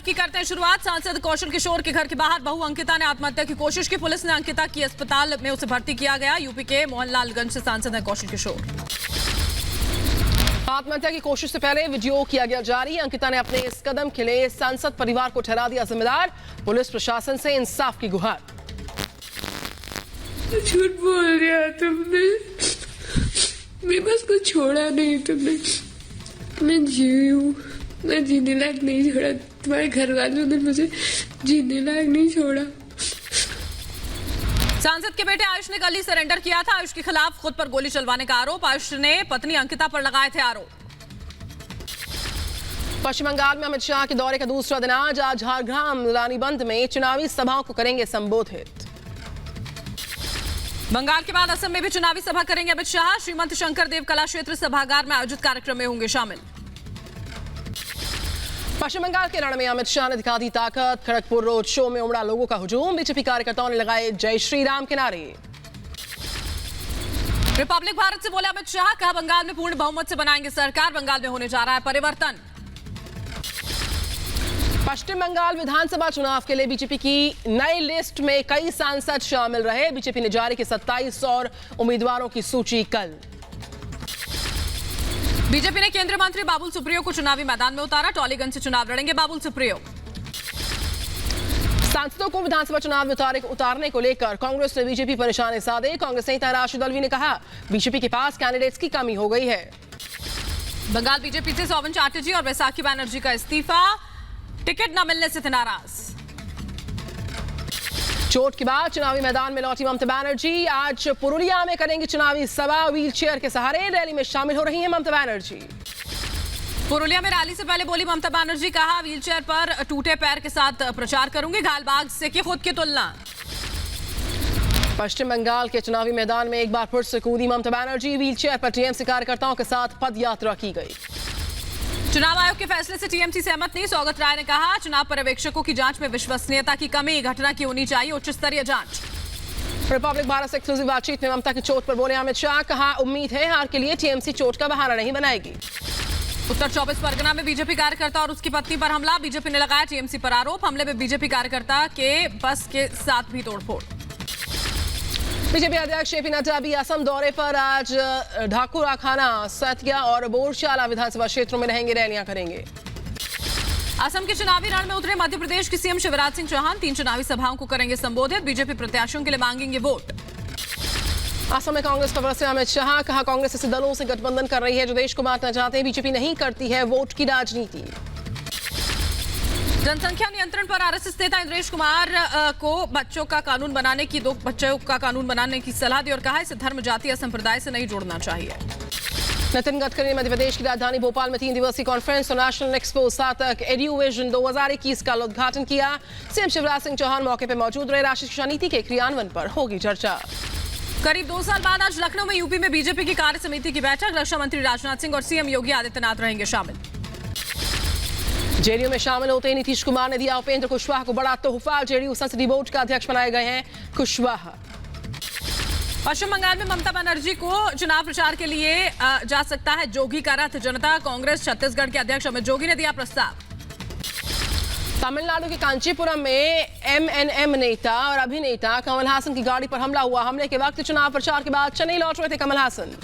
Bulletin की करते हैं शुरुआत। सांसद कौशल किशोर के घर के बाहर बहू अंकिता ने आत्महत्या की कोशिश की। पुलिस ने अंकिता की अस्पताल में उसे भर्ती किया गया। यूपी के मोहनलालगंज से सांसद है कौशल किशोर। आत्महत्या की कोशिश से पहले वीडियो किया गया जारी। अंकिता ने अपने इस कदम के लिए सांसद परिवार को ठहरा दिया जिम्मेदार। पुलिस प्रशासन से इंसाफ की गुहार। झूठ बोल दिया तुमने, मेरे पास कुछ छोड़ा नहीं तुमने। मैं जी हूँ, मैं जीने लायक नहीं छोड़ा। तुम्हारे घर वालों ने मुझे जीने लायक नहीं छोड़ा। सांसद के बेटे आयुष ने कल ही सरेंडर किया था। आयुष के खिलाफ खुद पर गोली चलवाने का आरोप। आयुष ने पत्नी अंकिता पर लगाए थे आरोप। पश्चिम बंगाल में अमित शाह के दौरे का दूसरा दिन आज झारग्राम रानीबंध में चुनावी सभाओं को करेंगे संबोधित। बंगाल के बाद असम में भी चुनावी सभा करेंगे अमित शाह। श्रीमंत शंकर देव कला क्षेत्र सभागार में आयोजित कार्यक्रम में होंगे शामिल। पश्चिम बंगाल के रण में अमित शाह ने दिखा दी ताकत। खड़गपुर रोड शो में उमड़ा लोगों का हुजूम। बीजेपी कार्यकर्ताओं ने लगाए जय श्री राम के नारे। रिपब्लिक भारत से बोले अमित शाह, कहा बंगाल में पूर्ण बहुमत से बनाएंगे सरकार। बंगाल में होने जा रहा है परिवर्तन। पश्चिम बंगाल विधानसभा चुनाव के लिए बीजेपी की नई लिस्ट में कई सांसद शामिल रहे। बीजेपी ने जारी की 27 और उम्मीदवारों की सूची कल। बीजेपी ने केंद्रीय मंत्री बाबुल सुप्रियो को चुनावी मैदान में उतारा। टॉलीगंज से चुनाव लड़ेंगे बाबुल सुप्रियो। सांसदों को विधानसभा चुनाव में उतारने को लेकर कांग्रेस ने बीजेपी पर निशाने साधे। कांग्रेस नेता राशिद अल्वी ने कहा बीजेपी के पास कैंडिडेट्स की कमी हो गई है। बंगाल बीजेपी से सोवन चैटर्जी और वैसाखी बैनर्जी का इस्तीफा। टिकट न मिलने से थे नाराज। चोट के बाद चुनावी मैदान में लौटी ममता बनर्जी। आज पुरुलिया में करेंगे चुनावी सभा। व्हीलचेयर के सहारे रैली में शामिल हो रही हैं ममता बनर्जी। पुरुलिया में रैली से पहले बोली ममता बनर्जी, कहा व्हीलचेयर पर टूटे पैर के साथ प्रचार करूंगी। घायलबाग से की खुद की तुलना। पश्चिम बंगाल के चुनावी मैदान में एक बार फिर से कूदी ममता बनर्जी। व्हीलचेयर पर टीएमसी कार्यकर्ताओं के साथ पद यात्रा की गई। चुनाव आयोग के फैसले से टीएमसी सहमत नहीं। सौगत राय ने कहा चुनाव पर्यवेक्षकों की जांच में विश्वसनीयता की कमी। घटना की होनी चाहिए उच्च स्तरीय जांच। रिपब्लिक भारत से एक्सक्लूसिव बातचीत में ममता की चोट पर बोले अमित शाह, कहा उम्मीद है हार के लिए टीएमसी चोट का बहाना नहीं बनाएगी। उत्तर 24 परगना में बीजेपी कार्यकर्ता और उसकी पत्नी पर हमला। बीजेपी ने लगाया टीएमसी पर आरोप। हमले में बीजेपी कार्यकर्ता के बस के साथ भी तोड़फोड़। बीजेपी अध्यक्ष जेपी नड्डा भी असम दौरे पर। आज ढाकुराखाना, सतिया और बोरशाला विधानसभा क्षेत्रों में रहेंगे, रैलियां करेंगे। असम के चुनावी रण में उतरे मध्य प्रदेश के सीएम शिवराज सिंह चौहान। 3 चुनावी सभाओं को करेंगे संबोधित। बीजेपी प्रत्याशियों के लिए मांगेंगे वोट। असम में कांग्रेस पर बरसे अमित शाह, कहा कांग्रेस ऐसे दलों से गठबंधन कर रही है जो देश को बांटना चाहते हैं। बीजेपी नहीं करती है वोट की राजनीति। जनसंख्या नियंत्रण पर आरएसएस नेता इंद्रेश कुमार को बच्चों का कानून बनाने की सलाह दी और कहा इसे धर्म, जाति या संप्रदाय से नहीं जोड़ना चाहिए। नितिन गडकरी ने मध्य प्रदेश की राजधानी भोपाल में 3 दिवसीय कॉन्फ्रेंस और नेशनल एक्सपो सातक एड्यूविजन 2021 का उद्घाटन किया। सीएम शिवराज सिंह चौहान मौके पर मौजूद रहे। राष्ट्रीय शिक्षा नीति के क्रियान्वयन पर होगी चर्चा। करीब 2 साल बाद आज लखनऊ में यूपी में बीजेपी की कार्य समिति की बैठक। रक्षा मंत्री राजनाथ सिंह और सीएम योगी आदित्यनाथ रहेंगे शामिल। जेडीयू में शामिल होते ही नीतीश कुमार ने दिया उपेंद्र कुशवाहा को बड़ा तोहफा। जेडीयू संसदीय बोर्ड का अध्यक्ष बनाए गए हैं कुशवाहा। पश्चिम बंगाल में ममता बनर्जी को चुनाव प्रचार के लिए जा सकता है जोगी का रथ। जनता कांग्रेस छत्तीसगढ़ के अध्यक्ष अमित जोगी ने दिया प्रस्ताव। तमिलनाडु के कांचीपुरम में एमएनएम नेता और अभिनेता कमल हासन की गाड़ी पर हमला हुआ। हमले के वक्त चुनाव प्रचार के बाद चेन्नई लौट रहे थे कमल हासन।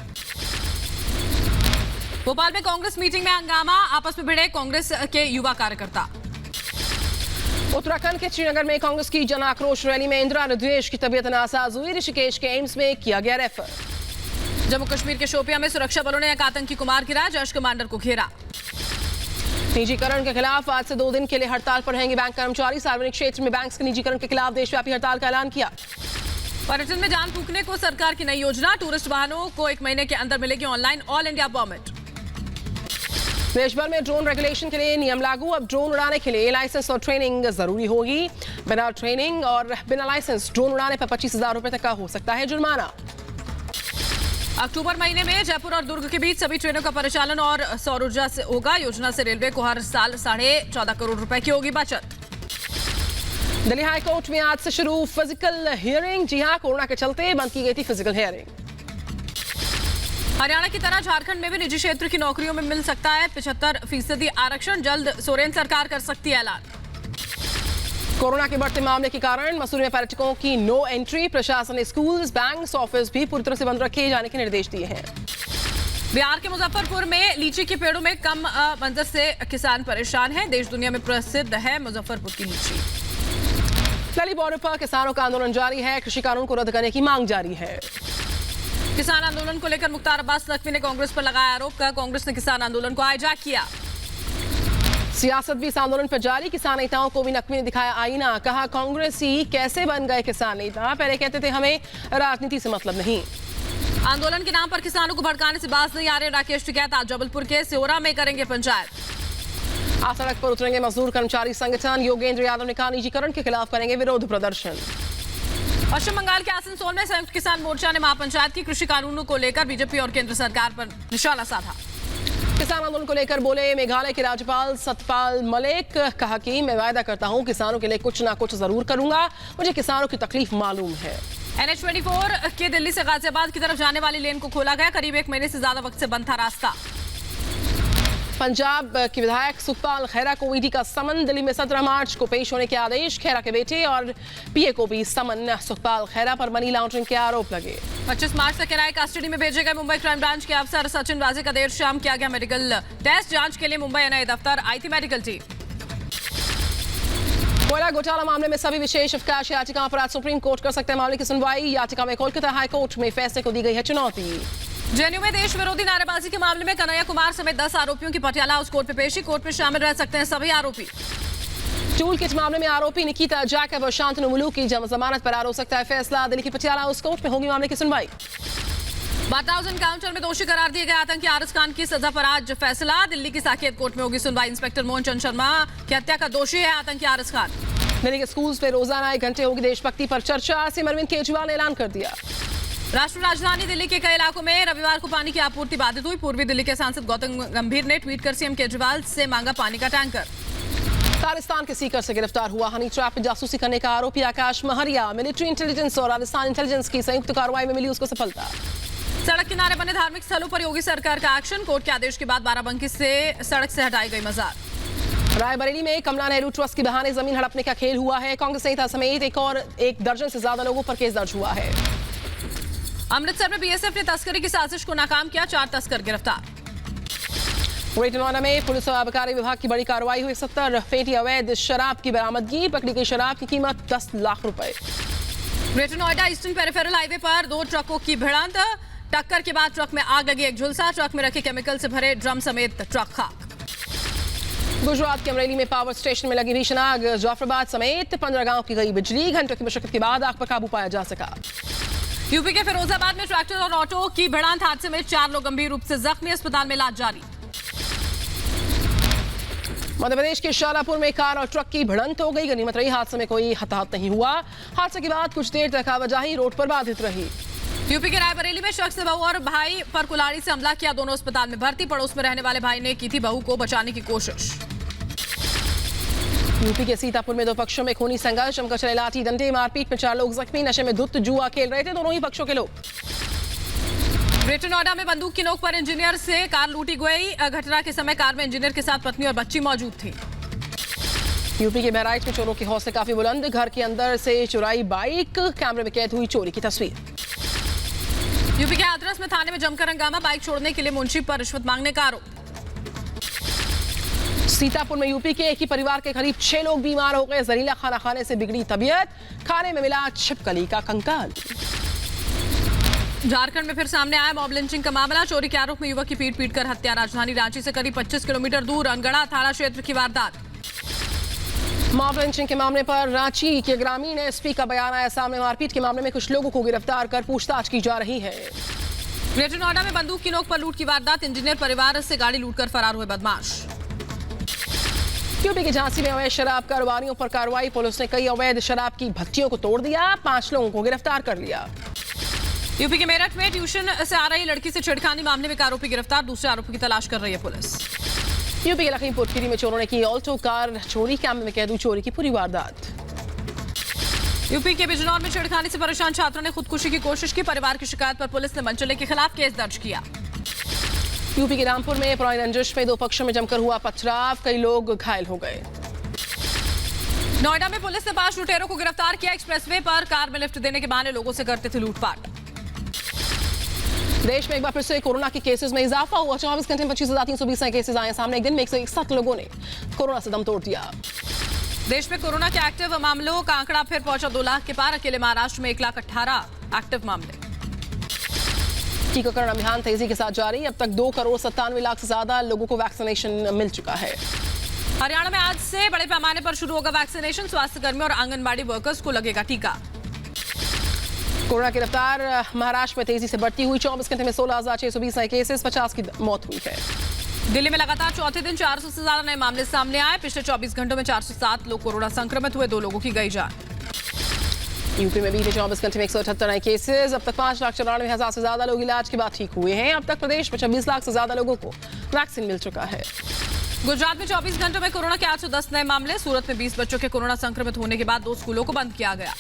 भोपाल में कांग्रेस मीटिंग में हंगामा। आपस में भिड़े कांग्रेस के युवा कार्यकर्ता। उत्तराखंड के श्रीनगर में कांग्रेस की जन आक्रोश रैली में इंदिरा रुद्रेश की तबीयत नासाज हुई। ऋषिकेश के एम्स में किया गया रेफर। जम्मू कश्मीर के शोपियां में सुरक्षा बलों ने एक आतंकी कुमार गिराया। जैश कमांडर को घेरा। निजीकरण के खिलाफ आज से 2 दिन के लिए हड़ताल पर रहेंगे बैंक कर्मचारी। सार्वजनिक क्षेत्र में बैंक के निजीकरण के खिलाफ देशव्यापी हड़ताल का ऐलान किया। पर्यटन में जान फूंकने को सरकार की नई योजना। टूरिस्ट वाहनों को 1 महीने के अंदर मिलेगी ऑनलाइन ऑल इंडिया परमिट। देश भर में ड्रोन रेगुलेशन के लिए नियम लागू। अब ड्रोन उड़ाने के लिए लाइसेंस और ट्रेनिंग जरूरी होगी। बिना ट्रेनिंग और बिना लाइसेंस ड्रोन उड़ाने पर 25,000 रुपए तक का हो सकता है जुर्माना। अक्टूबर महीने में जयपुर और दुर्ग के बीच सभी ट्रेनों का परिचालन और सौर ऊर्जा से होगा। योजना से रेलवे को हर साल 14.5 करोड़ रुपए की होगी बचत। दिल्ली हाईकोर्ट में आज से शुरू फिजिकल हियरिंग। जी हां, कोरोना के चलते बंद की गई थी फिजिकल हियरिंग। हरियाणा की तरह झारखंड में भी निजी क्षेत्र की नौकरियों में मिल सकता है 75% आरक्षण। जल्द सोरेन सरकार कर सकती है ऐलान। कोरोना के बढ़ते मामले के कारण मसूरी में पर्यटकों की नो एंट्री। प्रशासन ने स्कूल्स, बैंक्स, ऑफिस भी पूरी तरह से बंद रखे जाने के निर्देश दिए हैं। बिहार के मुजफ्फरपुर में लीची के पेड़ों में कम मंजर से किसान परेशान हैं। देश दुनिया में प्रसिद्ध है मुजफ्फरपुर की लीची। दिल्ली बॉर्डर पर किसानों का आंदोलन जारी है। कृषि कानून को रद्द करने की मांग जारी है। किसान आंदोलन को लेकर मुख्तार अब्बास नकवी ने कांग्रेस पर लगाया आरोप। कहा कांग्रेस ने किसान आंदोलन को हाईजैक किया। सियासत भी इस आंदोलन पर जारी। किसान नेताओं को भी नकवी ने दिखाया आईना। कहा कांग्रेसी कैसे बन गए किसान नेता। पहले कहते थे हमें राजनीति से मतलब नहीं। आंदोलन के नाम पर किसानों को भड़काने से बाज नहीं आ रहे राकेश टिकैत। आज जबलपुर के सिहोरा में करेंगे पंचायत। आज सड़क पर उतरेंगे मजदूर कर्मचारी संगठन। योगेंद्र यादव ने कहा निजीकरण के खिलाफ करेंगे विरोध प्रदर्शन। पश्चिम बंगाल के आसनसोल में संयुक्त किसान मोर्चा ने महापंचायत की कृषि कानूनों को लेकर बीजेपी और केंद्र सरकार पर निशाना साधा। किसान आंदोलन को लेकर बोले मेघालय के राज्यपाल सतपाल मलिक। कहा कि मैं वायदा करता हूं किसानों के लिए कुछ ना कुछ जरूर करूंगा। मुझे किसानों की तकलीफ मालूम है। NH24 के दिल्ली से गाजियाबाद की तरफ जाने वाली लेन को खोला गया। करीब 1 महीने से ज्यादा वक्त से बंद था रास्ता। पंजाब के विधायक सुखपाल खैरा को ईडी का समन। दिल्ली में 17 मार्च को पेश होने के आदेश। खैरा के बेटे और पीए को भी समन। सुखपाल खैरा पर मनी लॉन्ड्रिंग के आरोप लगे। 25 मार्च तक किराए कस्टडी में भेजे गए मुंबई क्राइम ब्रांच के अफसर सचिन वाजे का देर शाम किया गया मेडिकल टेस्ट। जांच के लिए मुंबई एनआईए दफ्तर आई थी मेडिकल टीम। कोयला घोटाला मामले में सभी विशेष अवकाश याचिकाओं पर आज सुप्रीम कोर्ट कर सकते हैं मामले की सुनवाई। याचिका में कोलकाता हाईकोर्ट में फैसले को दी गई है चुनौती। जेएनयू में देश विरोधी नारेबाजी के मामले में कन्हैया कुमार समेत 10 आरोपियों की पटियाला हाउस कोर्ट में पेशी। कोर्ट में शामिल रह सकते हैं सभी आरोपी। टूल किट मामले में आरोपी निकिता जैकब और शांतनु मुलूक की जमानत पर आज हो सकता है फैसला। दिल्ली की पटियाला हाउस कोर्ट में होगी मामले की सुनवाई। बाटाउज एनकाउंटर में दोषी करार दिए गए आतंकी आरिज खान की सजा पर आज फैसला। दिल्ली की साकेत कोर्ट में होगी सुनवाई। इंस्पेक्टर मोहन चंद शर्मा की हत्या का दोषी है आतंकी आरिज खान। दिल्ली के स्कूल्स में रोजाना 1 घंटे होगी देशभक्ति पर चर्चा। सीएम अरविंद केजरीवाल ने ऐलान कर दिया। राष्ट्रीय राजधानी दिल्ली के कई इलाकों में रविवार को पानी की आपूर्ति बाधित हुई। पूर्वी दिल्ली के सांसद गौतम गंभीर ने ट्वीट कर सीएम केजरीवाल से मांगा पानी का टैंकर। राजस्थान के सीकर से गिरफ्तार हुआ हनी ट्रैप में जासूसी करने का आरोपी आकाश महरिया। मिलिट्री इंटेलिजेंस और राजस्थान इंटेलिजेंस की संयुक्त कार्रवाई में मिली उसको सफलता। सड़क किनारे बने धार्मिक स्थलों पर योगी सरकार का एक्शन। कोर्ट के आदेश के बाद बाराबंकी से सड़क से हटाई गई मजार। रायबरेली में कमला नेहरू ट्रस्ट के बहाने जमीन हड़पने का खेल हुआ है। कांग्रेस नेता समेत एक दर्जन से ज्यादा लोगों पर केस दर्ज हुआ है। अमृतसर में बीएसएफ ने तस्करी की साजिश को नाकाम किया। 4 तस्कर गिरफ्तार। ग्रेटर नोएडा में पुलिस और आबकारी विभाग की बड़ी कार्रवाई हुई। 70 पेटी अवैध शराब की बरामदगी। पकड़ी गई शराब की कीमत 10 लाख रुपए। Greater Noida eastern peripheral highway पर 2 ट्रकों की भिड़ंत। टक्कर के बाद ट्रक में आग लगी। एक झुलसा। ट्रक में रखे केमिकल से भरे ड्रम समेत ट्रक खाक। गुजरात के अमरेली में पावर स्टेशन में लगी भीषण आग। जाफराबाद समेत 15 गांव की गई बिजली। घंटों की मशक्कत के बाद आग पर काबू पाया जा सका। यूपी के फिरोजाबाद में ट्रैक्टर और ऑटो की भिड़ंत। हादसे में 4 लोग गंभीर रूप से जख्मी। अस्पताल में इलाज जारी। मध्य प्रदेश के शालापुर में कार और ट्रक की भिड़ंत हो गई। गनीमत रही हादसे में कोई हताहत नहीं हुआ। हादसे के बाद कुछ देर तक आवाजाही रोड पर बाधित रही। यूपी के रायबरेली में शख्स ने बहू और भाई पर कुल्हाड़ी से हमला किया। दोनों अस्पताल में भर्ती। पड़ोस में रहने वाले भाई ने की थी बहू को बचाने की कोशिश। यूपी के सीतापुर में 2 पक्षों में खूनी संघर्ष। जमकर चले लाठी डंडे। मारपीट में 4 लोग जख्मी। नशे में धुत जुआ खेल रहे थे दोनों ही पक्षों के लोग। ग्रेटर नोएडा में बंदूक की नोक पर इंजीनियर से कार लूटी गई। घटना के समय कार में इंजीनियर के साथ पत्नी और बच्ची मौजूद थी। यूपी के बहराइच में चोरों के हौसले काफी बुलंद। घर के अंदर से चुराई बाइक। कैमरे में कैद हुई चोरी की तस्वीर। यूपी के हाथरस में थाने में जमकर हंगामा। बाइक छोड़ने के लिए मुंशी पर रिश्वत मांगने का आरोप। सीतापुर में यूपी के एक ही परिवार के करीब 6 लोग बीमार हो गए। जहरीला खाना खाने से बिगड़ी तबीयत। खाने में मिला छिपकली का कंकाल। झारखंड में फिर सामने आया मॉब लिंचिंग का मामला। चोरी के आरोप में युवक की पीट कर हत्या। राजधानी रांची से करीब 25 किलोमीटर दूर अनगढ़ा थाना क्षेत्र की वारदात। मॉब लिंचिंग के मामले पर रांची के ग्रामीण एसपी का बयान आया सामने। मारपीट के मामले में कुछ लोगों को गिरफ्तार कर पूछताछ की जा रही है। ग्रेटर नोएडा में बंदूक की नोक पर लूट की वारदात। इंजीनियर परिवार से गाड़ी लूटकर फरार हुए बदमाश। यूपी के झांसी में अवैध शराब कारोबारियों पर कार्रवाई। पुलिस ने कई अवैध शराब की भट्टियों को तोड़ दिया। 5 लोगों को गिरफ्तार कर लिया। यूपी के मेरठ में ट्यूशन से आ रही लड़की से छेड़खानी मामले में एक आरोपी गिरफ्तार। दूसरे आरोपी की तलाश कर रही है पुलिस। यूपी के लखीमपुर खीरी में चोरों ने की ऑल्टो कार चोरी। कैमरे में कैद हुई चोरी की पूरी वारदात। यूपी के बिजनौर में छेड़खानी से परेशान छात्रों ने खुदकुशी की कोशिश की। परिवार की शिकायत पर पुलिस ने मनचले के खिलाफ केस दर्ज किया। यूपी के रामपुर में पुरानी रंजिश में 2 पक्षों में जमकर हुआ पथराव। कई लोग घायल हो गए। नोएडा में पुलिस ने 5 लुटेरों को गिरफ्तार किया। एक्सप्रेसवे पर कार में लिफ्ट देने के बहाने लोगों से करते थे लूटपाट। देश में एक बार फिर से कोरोना के केसेस में इजाफा हुआ। 24 घंटे में 25,320 नए केसेस आए सामने। एक दिन में 161 लोगों ने कोरोना से दम तोड़ दिया। देश में कोरोना के एक्टिव मामलों का आंकड़ा फिर पहुंचा 2 लाख के पार। अकेले महाराष्ट्र में 1,18,000 एक्टिव मामले। टीकाकरण अभियान तेजी के साथ जारी। अब तक 2,97,00,000 से ज्यादा लोगों को वैक्सीनेशन मिल चुका है। हरियाणा में आज से बड़े पैमाने पर शुरू होगा वैक्सीनेशन। स्वास्थ्य कर्मियों और आंगनबाड़ी वर्कर्स को लगेगा टीका। कोरोना की रफ्तार महाराष्ट्र में तेजी से बढ़ती हुई। 24 घंटे में 16,620 नए केसेस, 50 की मौत हुई है। दिल्ली में लगातार चौथे दिन 400 से ज्यादा नए मामले सामने आए। पिछले 24 घंटों में 407 लोग कोरोना संक्रमित हुए। 2 लोगों की गई जान। यूपी में बीते 24 घंटे में 178 नए केसेस। अब तक 5,94,000 से ज्यादा लोग इलाज के बाद ठीक हुए हैं। अब तक प्रदेश में 26 लाख से ज्यादा लोगों को वैक्सीन मिल चुका है। गुजरात में 24 घंटों में कोरोना के 810 नए मामले। सूरत में 20 बच्चों के कोरोना संक्रमित होने के बाद 2 स्कूलों को बंद किया गया।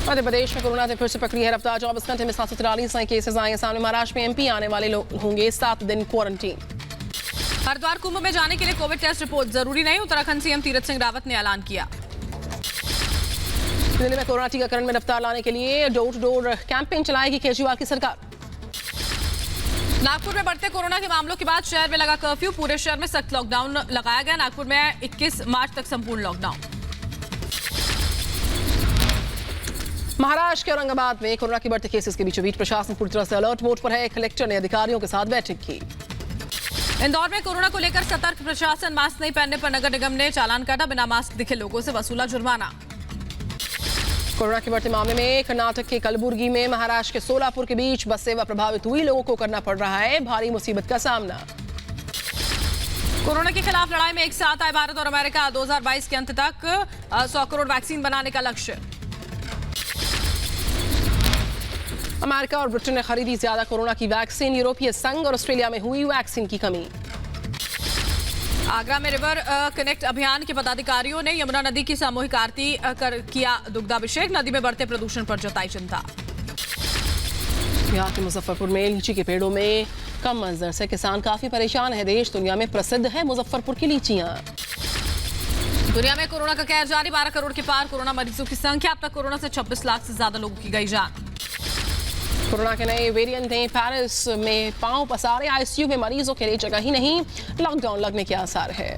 मध्य प्रदेश में कोरोना से फिर से पकड़ी है रफ्तार। 24 घंटे में 743 नए केसेस आए सामने। महाराष्ट्र में एमपी आने वाले लोग होंगे 7 दिन क्वारंटीन। हरिद्वार कुंभ में जाने के लिए कोविड टेस्ट रिपोर्ट जरूरी नहीं। उत्तराखंड सीएम तीरथ सिंह रावत ने ऐलान किया। दिल्ली में कोरोना टीकाकरण में रफ्तार लाने के लिए डोर टू डोर कैंपेन चलाएगी केजरीवाल की सरकार। नागपुर में बढ़ते कोरोना के मामलों के बाद शहर में लगा कर्फ्यू। पूरे शहर में सख्त लॉकडाउन लगाया गया। नागपुर में 21 मार्च तक संपूर्ण लॉकडाउन। महाराष्ट्र के औरंगाबाद में कोरोना के बढ़ते केसेस के बीचों बीच प्रशासन पूरी तरह से अलर्ट मोड पर है। कलेक्टर ने अधिकारियों के साथ बैठक की। इंदौर में कोरोना को लेकर सतर्क प्रशासन। मास्क नहीं पहनने पर नगर निगम ने चालान काटा। बिना मास्क दिखे लोगों से वसूला जुर्माना। कोरोना के बढ़ते मामले में कर्नाटक के कलबुर्गी में महाराष्ट्र के सोलापुर के बीच बस सेवा प्रभावित हुई। लोगों को करना पड़ रहा है भारी मुसीबत का सामना। कोरोना के खिलाफ लड़ाई में एक साथ आए भारत और अमेरिका। 2022 के अंत तक 100 करोड़ वैक्सीन बनाने का लक्ष्य। अमेरिका और ब्रिटेन ने खरीदी ज्यादा कोरोना की वैक्सीन। यूरोपीय संघ और ऑस्ट्रेलिया में हुई वैक्सीन की कमी। आगरा में रिवर कनेक्ट अभियान के पदाधिकारियों ने यमुना नदी की सामूहिक आरती कर किया दुग्धाभिषेक। नदी में बढ़ते प्रदूषण पर जताई चिंता। बिहार के मुजफ्फरपुर में लीची के पेड़ों में कम मंजर से किसान काफी परेशान है। देश दुनिया में प्रसिद्ध है मुजफ्फरपुर की लीचियां। दुनिया में कोरोना का कहर जारी। 12 करोड़ के पार कोरोना मरीजों की संख्या। अब तक कोरोना से 26 लाख से ज्यादा लोगों की गई जान। कोरोना के नए वेरिएंट ने पेरिस में पांव पसारे। आईसीयू में मरीजों के लिए जगह ही नहीं। लॉकडाउन लगने के आसार है।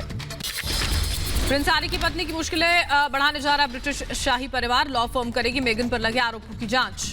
प्रिंस हैरी की पत्नी की मुश्किलें बढ़ाने जा रहा है ब्रिटिश शाही परिवार। लॉ फर्म करेगी मेगन पर लगे आरोपों की जांच।